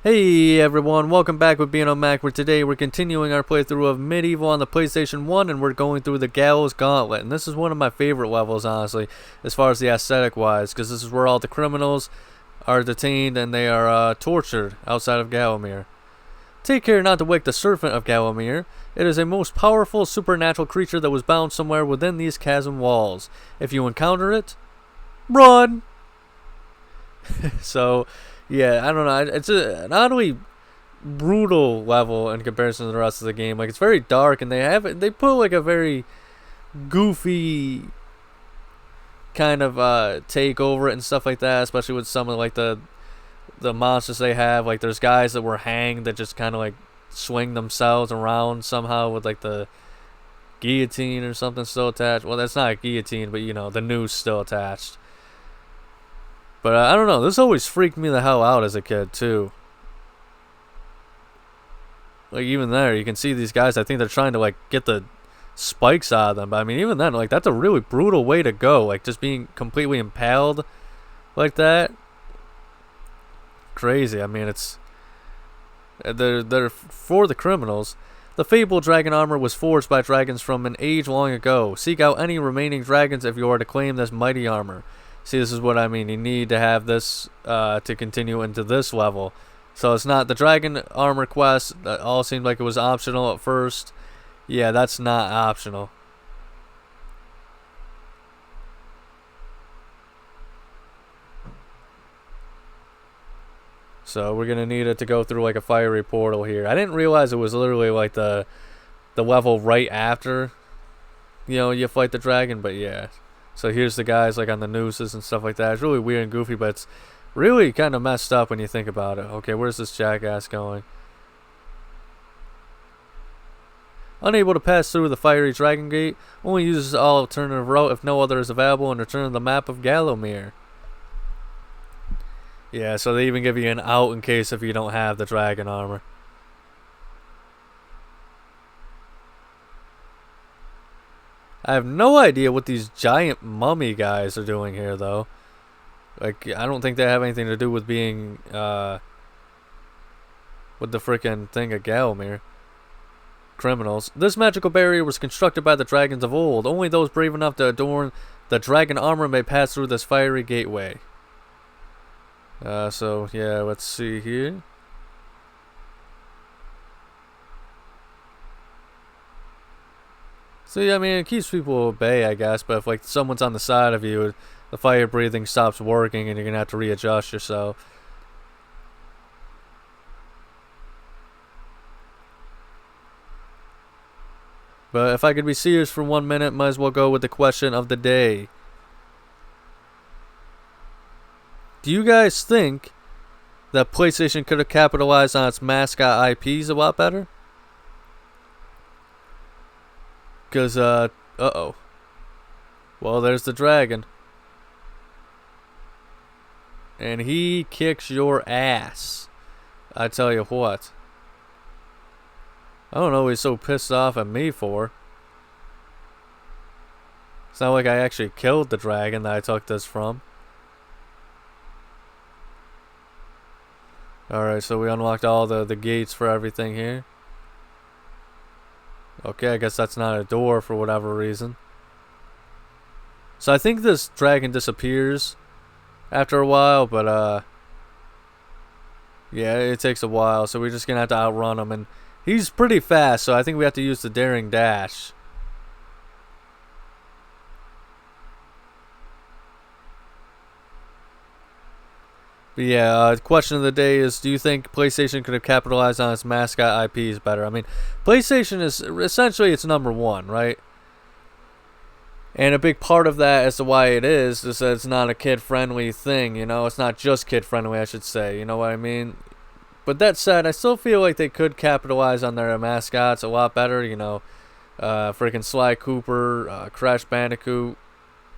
Hey everyone, welcome back with Being on Mac, where today we're continuing our playthrough of Medieval on the PlayStation 1, and we're going through the Gallows Gauntlet. And this is one of my favorite levels, honestly, as far as the aesthetic wise, because this is where all the criminals are detained and they are tortured outside of Gallowmere. Take care not to wake the serpent of Gallowmere. It is a most powerful supernatural creature that was bound somewhere within these chasm walls. If you encounter it, run! So, yeah, I don't know. It's an oddly brutal level in comparison to the rest of the game. Like, it's very dark, and they put like a very goofy kind of take over it and stuff like that. Especially with some of like the monsters they have. Like, there's guys that were hanged that just kind of like swing themselves around somehow with like the guillotine or something still attached. Well, that's not a guillotine, but you know, the noose still attached. But I don't know, this always freaked me the hell out as a kid, too. Like, even there, you can see these guys, I think they're trying to, like, get the spikes out of them. But, I mean, even then, like, that's a really brutal way to go. Like, just being completely impaled like that. Crazy. I mean, it's... They're for the criminals. The fabled dragon armor was forged by dragons from an age long ago. Seek out any remaining dragons if you are to claim this mighty armor. See, this is what I mean. You need to have this to continue into this level. So it's not the dragon armor quest. That all seemed like it was optional at first. Yeah, that's not optional. So we're gonna need it to go through like a fiery portal here. I didn't realize it was literally like the level right after, you know, you fight the dragon. But yeah. So here's the guys like on the nooses and stuff like that. It's really weird and goofy, but it's really kind of messed up when you think about it. Okay, where's this jackass going? Unable to pass through the fiery dragon gate, only uses all alternative route if no other is available, and return to the map of Gallowmere. Yeah, so they even give you an out in case if you don't have the dragon armor. I have no idea what these giant mummy guys are doing here, though. Like, I don't think they have anything to do with being, with the freaking thing at Gallowmere. Criminals. This magical barrier was constructed by the dragons of old. Only those brave enough to adorn the dragon armor may pass through this fiery gateway. So, yeah, let's see here. So, yeah, I mean, it keeps people at bay, I guess, but if, like, someone's on the side of you, the fire breathing stops working and you're going to have to readjust yourself. But if I could be serious for 1 minute, might as well go with the question of the day. Do you guys think that PlayStation could have capitalized on its mascot IPs a lot better? Because, uh-oh. Well, there's the dragon. And he kicks your ass. I tell you what. I don't know what he's so pissed off at me for. It's not like I actually killed the dragon that I took this from. Alright, so we unlocked all the gates for everything here. Okay, I guess that's not a door for whatever reason. So I think this dragon disappears after a while, but yeah, it takes a while, so we're just gonna have to outrun him, and he's pretty fast, so I think we have to use the daring dash. But yeah, question of the day is, do you think PlayStation could have capitalized on its mascot IPs better? I mean, PlayStation is essentially its #1, right? And a big part of that as to why it is that it's not a kid-friendly thing, you know? It's not just kid-friendly, I should say, you know what I mean? But that said, I still feel like they could capitalize on their mascots a lot better, you know? Freaking Sly Cooper, Crash Bandicoot,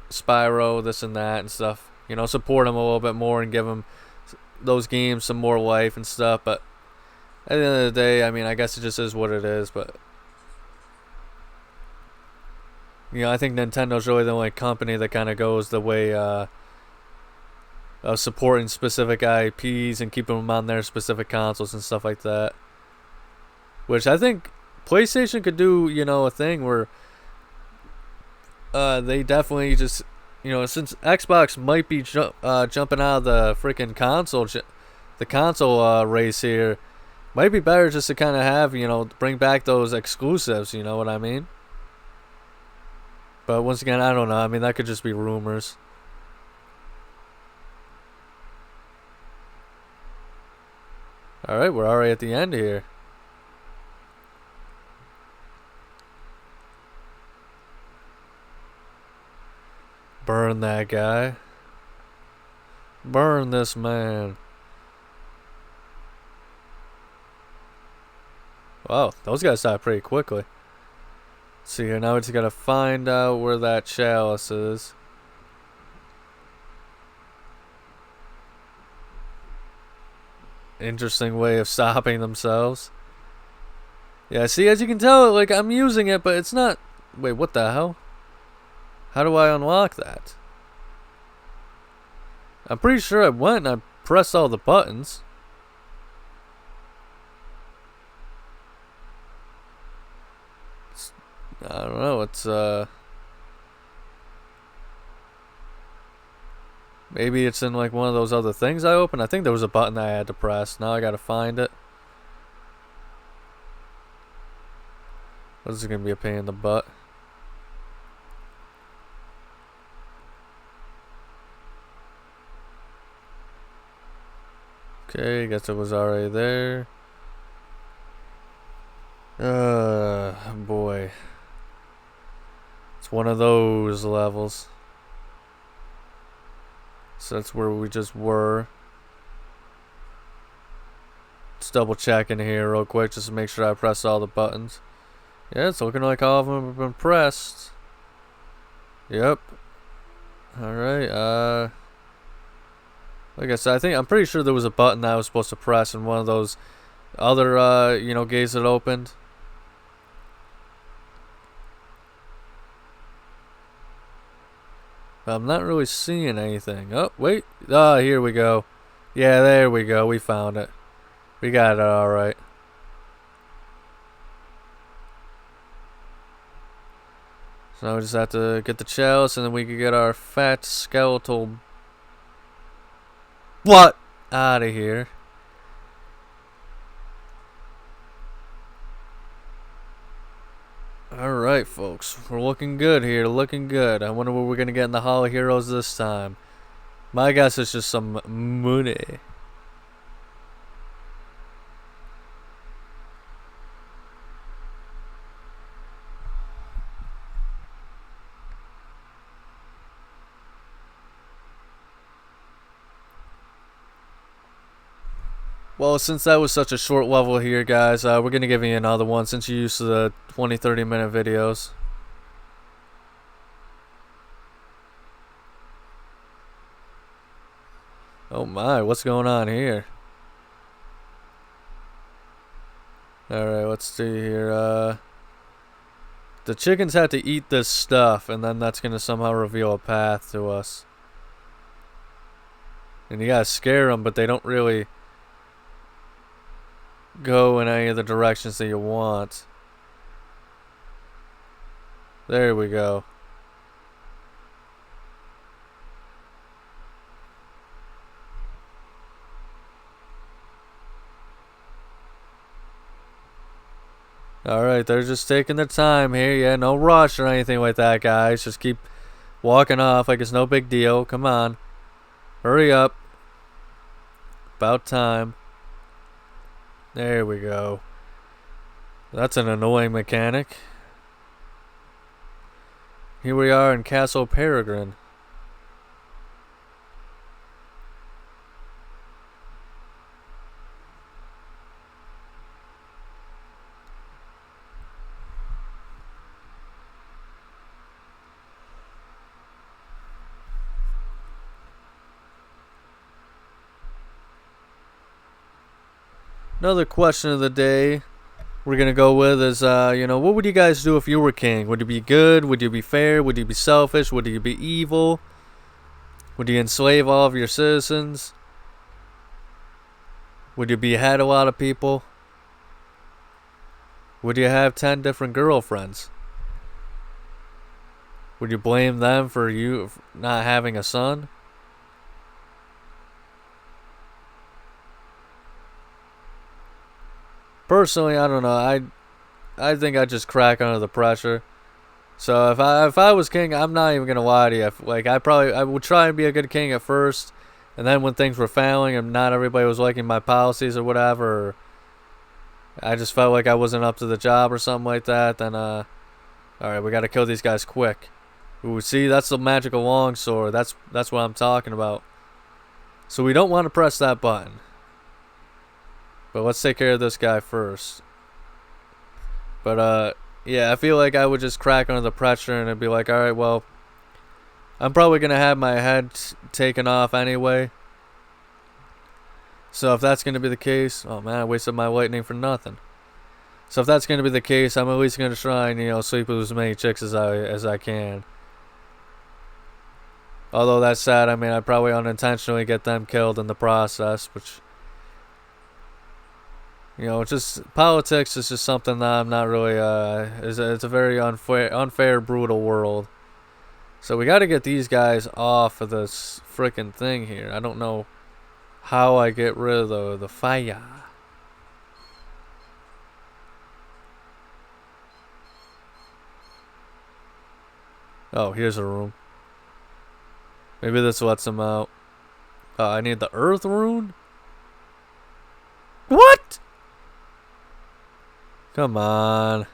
Spyro, this and that and stuff. You know, support them a little bit more and give them those games some more life and stuff. But at the end of the day, I mean, I guess it just is what it is. But, you know, I think Nintendo's really the only company that kind of goes the way supporting specific IPs and keeping them on their specific consoles and stuff like that. Which I think PlayStation could do, you know, a thing where they definitely just, you know, since Xbox might be jumping out of the freaking console race here, might be better just to kind of have, you know, bring back those exclusives, you know what I mean? But once again, I don't know. I mean, that could just be rumors. Alright, we're already at the end here. Burn that guy. Burn this man. Wow, those guys died pretty quickly. Let's see here, now we just gotta find out where that chalice is. Interesting way of stopping themselves. Yeah, see, as you can tell, like, I'm using it, but it's not... Wait, what the hell? How do I unlock that? I'm pretty sure I went and I pressed all the buttons. I don't know, it's maybe it's in like one of those other things I opened. I think there was a button that I had to press. Now I gotta find it. This is gonna be a pain in the butt. Okay, guess it was already there. Boy. It's one of those levels. So that's where we just were. Let's double check in here real quick just to make sure I pressed all the buttons. Yeah, it's looking like all of them have been pressed. Yep. Alright, like I said, I'm pretty sure there was a button that I was supposed to press in one of those other, you know, gates that opened. I'm not really seeing anything. Oh, wait. Ah, here we go. Yeah, there we go. We found it. We got it alright. So now we just have to get the chalice and then we can get our fat skeletal butt out of here. Alright, folks. We're looking good here. Looking good. I wonder what we're going to get in the Hall of Heroes this time. My guess is just some money. Well, since that was such a short level here, guys, we're going to give you another one since you're used to the 20-30 minute videos. Oh my, what's going on here? Alright, let's see here. The chickens have to eat this stuff, and then that's going to somehow reveal a path to us. And you gotta scare them, but they don't really go in any of the directions that you want. There we go. Alright, they're just taking their time here. Yeah, no rush or anything like that, guys. Just keep walking off like it's no big deal. Come on. Hurry up. About time. There we go. That's an annoying mechanic. Here we are in Castle Peregrin. Another question of the day we're going to go with is, what would you guys do if you were king? Would you be good? Would you be fair? Would you be selfish? Would you be evil? Would you enslave all of your citizens? Would you behead a lot of people? Would you have 10 different girlfriends? Would you blame them for you not having a son? Personally, I don't know. I think I'd just crack under the pressure. So if I was king, I'm not even gonna lie to you. Like I would try and be a good king at first, and then when things were failing and not everybody was liking my policies or whatever, or I just felt like I wasn't up to the job or something like that, then all right, we got to kill these guys quick. Ooh, see, that's the magical longsword. That's what I'm talking about. So we don't want to press that button. But let's take care of this guy first. But yeah, I feel like I would just crack under the pressure and it'd be like, all right, well, I'm probably gonna have my head taken off anyway. So if that's gonna be the case, oh man, I wasted my lightning for nothing. So if that's gonna be the case, I'm at least gonna try and sleep with as many chicks as I can. Although that's sad, I mean, I'd probably unintentionally get them killed in the process, which, just politics is just something that I'm not really, it's a very unfair, brutal world. So we gotta get these guys off of this frickin' thing here. I don't know how I get rid of the fire. Oh, here's a room. Maybe this lets him out. I need the earth rune? What? Come on.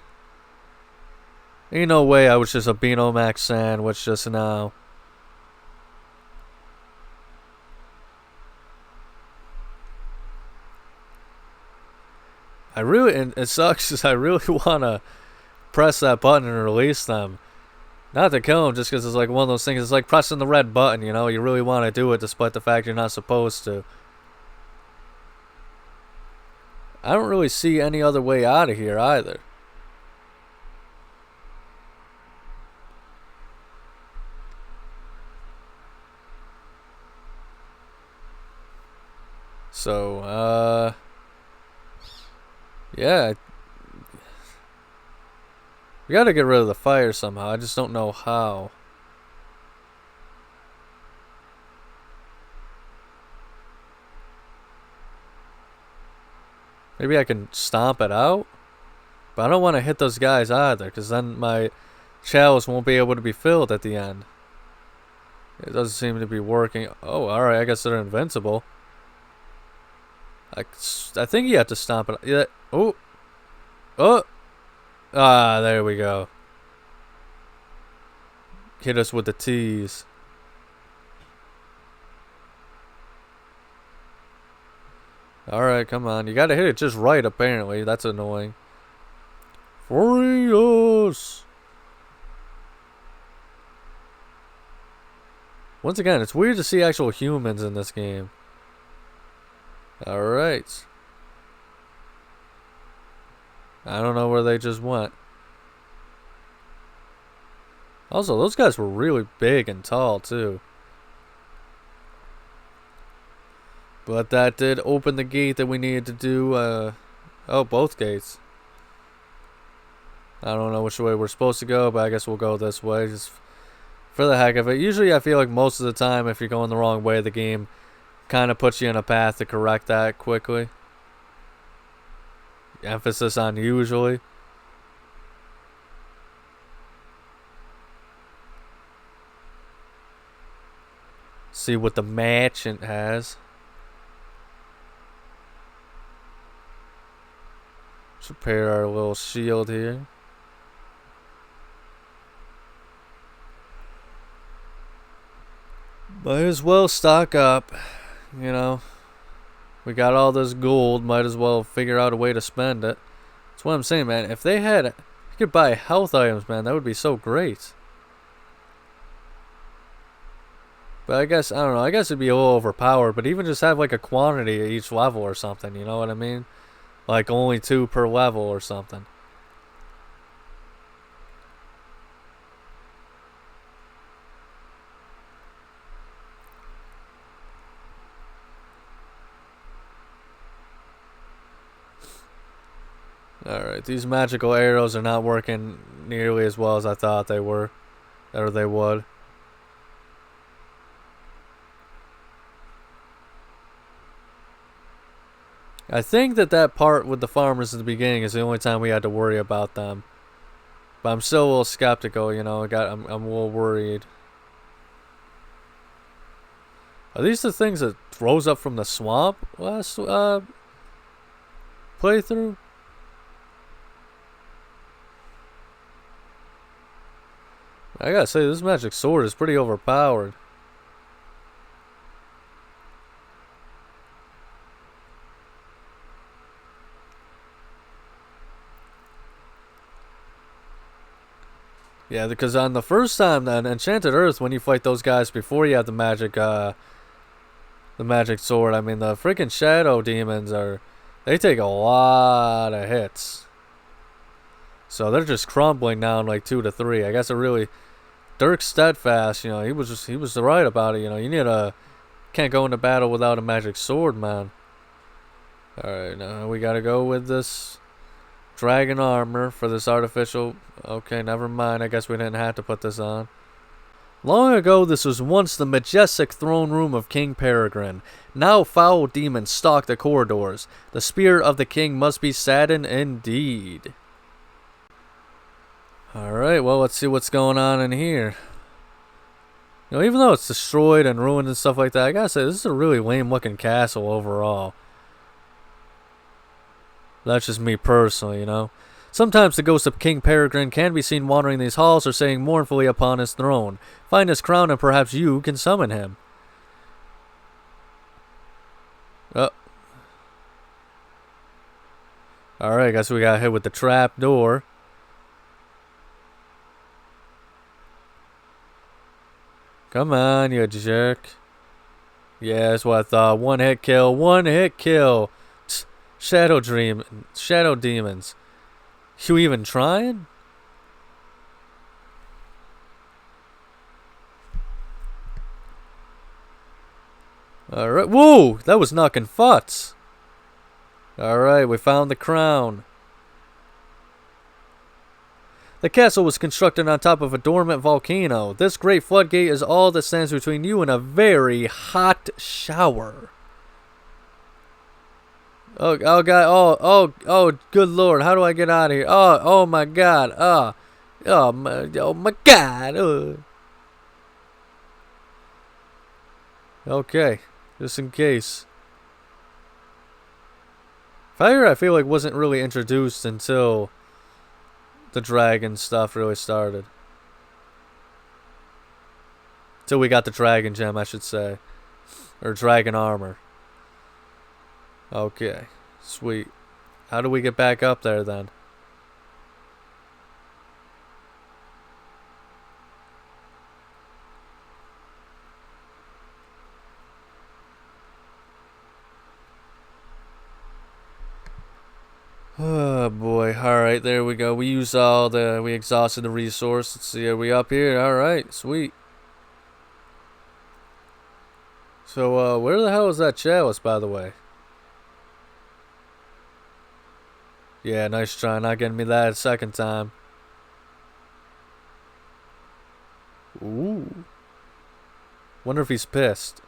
Ain't no way I was just a Beano Max sandwich just now. And it sucks because I really want to press that button and release them. Not to kill them, just because it's like one of those things. It's like pressing the red button, you really want to do it despite the fact you're not supposed to. I don't really see any other way out of here either. So, yeah. We gotta get rid of the fire somehow. I just don't know how. Maybe I can stomp it out? But I don't want to hit those guys either, because then my chalice won't be able to be filled at the end. It doesn't seem to be working. Oh, alright, I guess they're invincible. I think you have to stomp it. Yeah. Oh. Oh. Ah, there we go. Hit us with the T's. Alright, come on. You gotta hit it just right, apparently. That's annoying. Furious! Once again, it's weird to see actual humans in this game. Alright. I don't know where they just went. Also, those guys were really big and tall, too. But that did open the gate that we needed to do. Oh, both gates. I don't know which way we're supposed to go, but I guess we'll go this way, just for the heck of it. Usually, I feel like most of the time, if you're going the wrong way, the game kind of puts you in a path to correct that quickly. Emphasis on usually. See what the merchant has. Let's repair our little shield here. Might as well stock up, We got all this gold, might as well figure out a way to spend it. That's what I'm saying, man. If you could buy health items, man, that would be so great. But I guess, I don't know, I guess it'd be a little overpowered, but even just have like a quantity at each level or something, you know what I mean? Like only 2 per level or something. Alright, these magical arrows are not working nearly as well as I thought they were. Or they would. I think that part with the farmers at the beginning is the only time we had to worry about them. But I'm still a little skeptical, you know. I'm a little worried. Are these the things that rose up from the swamp last playthrough? I gotta say, this magic sword is pretty overpowered. Yeah, because on the first time on Enchanted Earth, when you fight those guys before you have the magic sword, I mean, the freaking shadow demons they take a lot of hits. So they're just crumbling down like 2 to 3. I guess Dirk Steadfast, you know, he was right about it, you know. Can't go into battle without a magic sword, man. Alright, now we gotta go with this dragon armor for this artificial. Okay, never mind. I guess we didn't have to put this on. Long ago, this was once the majestic throne room of King Peregrin. Now foul demons stalk the corridors. The spirit of the king must be saddened indeed. Alright, well, let's see what's going on in here. You know, even though it's destroyed and ruined and stuff like that, I gotta say, this is a really lame looking castle overall. That's just me personally, you know. Sometimes the ghost of King Peregrin can be seen wandering these halls or sitting mournfully upon his throne. Find his crown and perhaps you can summon him. Oh. Alright, I guess we got hit with the trap door. Come on, you jerk. Yeah, that's what I thought. One hit kill. One hit kill. Shadow demons. You even trying? Alright. Whoa! That was knocking futs. Alright, we found the crown. The castle was constructed on top of a dormant volcano. This great floodgate is all that stands between you and a very hot shower. Oh God! Oh! Good Lord! How do I get out of here? Oh my God! Oh my God! Okay, just in case. Fire, I feel like wasn't really introduced until the dragon stuff really started. Till we got the dragon gem, I should say. Or dragon armor. Okay. Sweet. How do we get back up there then? Oh boy. Alright, there we go. We exhausted the resource. Let's see, are we up here? Alright, sweet. So, where the hell is that chalice, by the way? Yeah, nice try. Not getting me that a second time. Ooh. Wonder if he's pissed.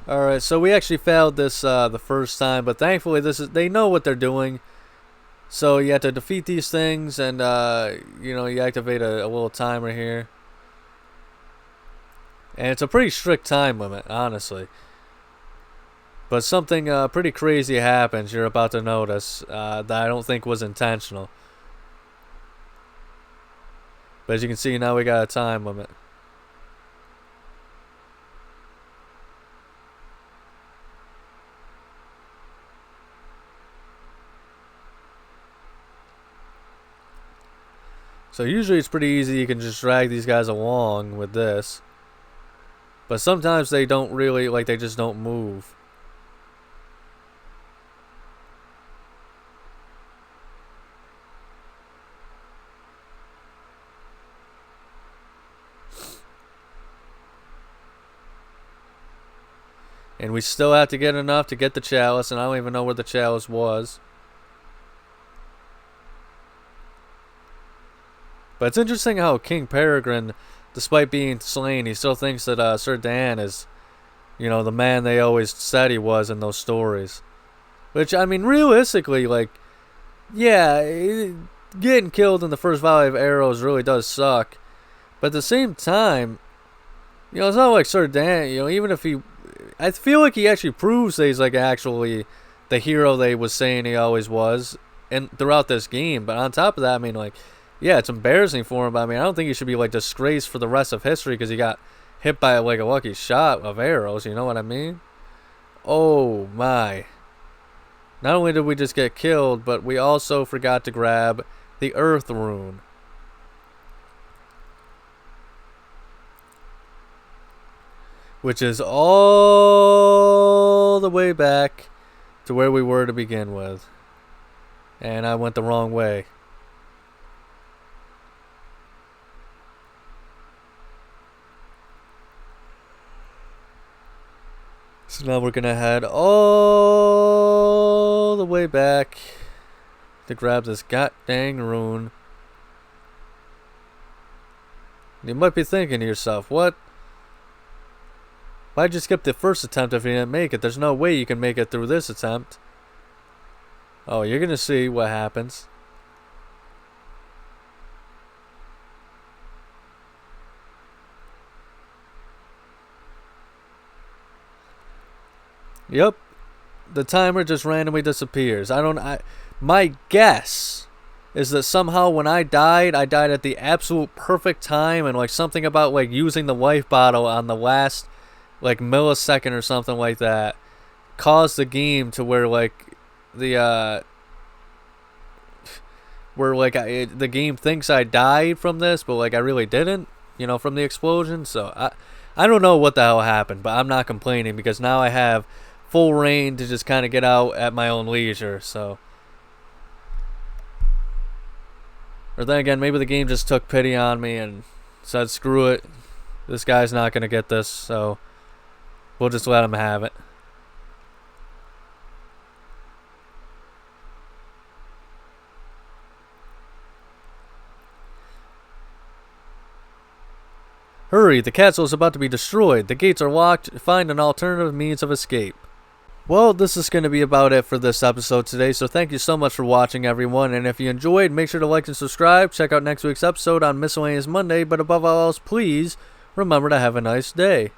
Alright, so we actually failed this the first time, but thankfully they know what they're doing. So you have to defeat these things, and you activate a little timer here. And it's a pretty strict time limit, honestly. But something pretty crazy happens you're about to notice that I don't think was intentional. But as you can see, now we got a time limit. So usually it's pretty easy, you can just drag these guys along with this. But sometimes they don't really, like, they just don't move. And we still have to get enough to get the chalice, and I don't even know where the chalice was. But it's interesting how King Peregrin, despite being slain, he still thinks that Sir Dan is, the man they always said he was in those stories. Which, I mean, realistically, like, yeah, getting killed in the first volley of arrows really does suck. But at the same time, it's not like Sir Dan, even if he... I feel like he actually proves that he's, like, actually the hero that he was saying he always was throughout this game. But on top of that, I mean, like... Yeah, it's embarrassing for him, but I mean, I don't think he should be, like, disgraced for the rest of history because he got hit by, like, a lucky shot of arrows, you know what I mean? Oh, my. Not only did we just get killed, but we also forgot to grab the Earth Rune. Which is all the way back to where we were to begin with. And I went the wrong way. So now we're going to head all the way back to grab this god-dang rune. You might be thinking to yourself, what? Why'd you skip the first attempt if you didn't make it? There's no way you can make it through this attempt. Oh, you're going to see what happens. Yep, the timer just randomly disappears. My guess is that somehow when I died at the absolute perfect time, and like something about like using the life bottle on the last like millisecond or something like that caused the game to where like the the game thinks I died from this, but like I really didn't, from the explosion. So I don't know what the hell happened, but I'm not complaining because now I have full reign to just kind of get out at my own leisure. So, or then again, maybe the game just took pity on me and said, screw it, this guy's not going to get this, so we'll just let him have it. Hurry, the castle is about to be destroyed. The gates are locked. Find an alternative means of escape. Well, this is going to be about it for this episode today, so thank you so much for watching, everyone, and if you enjoyed, make sure to like and subscribe. Check out next week's episode on Miscellaneous Monday, but above all else, please remember to have a nice day.